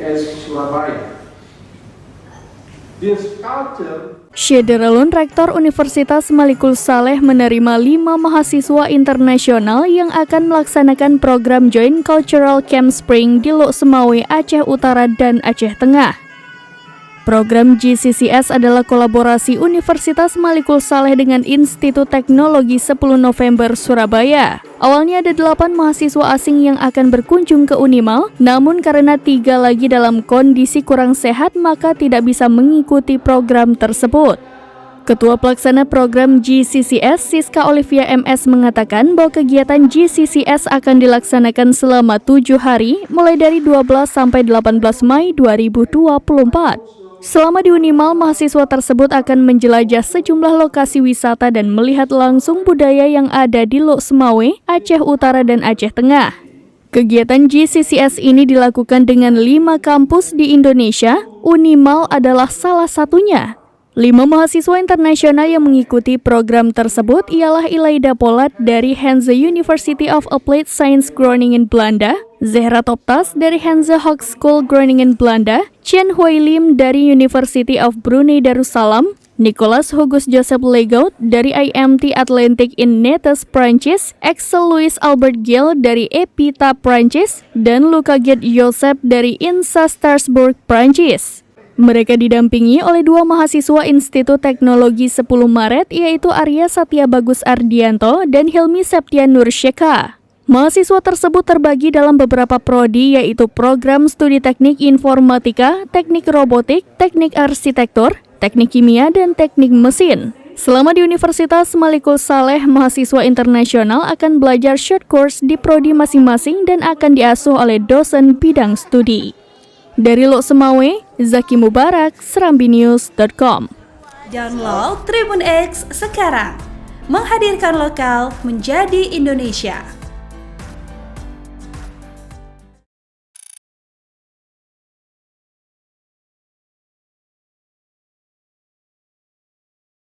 GCS Surabaya. This culture Syederalun, Rektor Universitas Malikul Saleh, menerima 5 mahasiswa internasional yang akan melaksanakan program Joint Cultural Camp Spring di Lok Semawe, Aceh Utara dan Aceh Tengah. Program GCCS adalah kolaborasi Universitas Malikul Saleh dengan Institut Teknologi 10 November Surabaya. Awalnya ada 8 mahasiswa asing yang akan berkunjung ke Unimal, namun karena 3 lagi dalam kondisi kurang sehat maka tidak bisa mengikuti program tersebut. Ketua Pelaksana Program GCCS, Siska Olivia MS, mengatakan bahwa kegiatan GCCS akan dilaksanakan selama 7 hari, mulai dari 12 sampai 18 Mei 2024. Selama di Unimal, mahasiswa tersebut akan menjelajah sejumlah lokasi wisata dan melihat langsung budaya yang ada di Lok Semawe, Aceh Utara dan Aceh Tengah. Kegiatan GCCS ini dilakukan dengan 5 kampus di Indonesia, Unimal adalah salah satunya. 5 mahasiswa internasional yang mengikuti program tersebut ialah Ilaida Polat dari Hanze University of Applied Science Groningen, Belanda, Zehra Toptas dari Hanze Hogeschool Groningen, Belanda, Chen Hui Lim dari University of Brunei Darussalam, Nicolas Hugus Joseph Legault dari IMT Atlantic in Nantes, Prancis, Axel Louis Albert Gill dari EPITA, Prancis, dan Luca Gerd Joseph dari INSA Strasbourg, Prancis. Mereka didampingi oleh 2 mahasiswa Institut Teknologi 10 Maret, yaitu Arya Satya Bagus Ardianto dan Hilmi Septian Nursyeka. Mahasiswa tersebut terbagi dalam beberapa prodi, yaitu program studi teknik informatika, teknik robotik, teknik arsitektur, teknik kimia, dan teknik mesin. Selama di Universitas Malikul Saleh, mahasiswa internasional akan belajar short course di prodi masing-masing dan akan diasuh oleh dosen bidang studi. Dari Lok Semawe, Zaki Mubarak, serambinews.com. Download Tribun X sekarang, menghadirkan lokal menjadi Indonesia.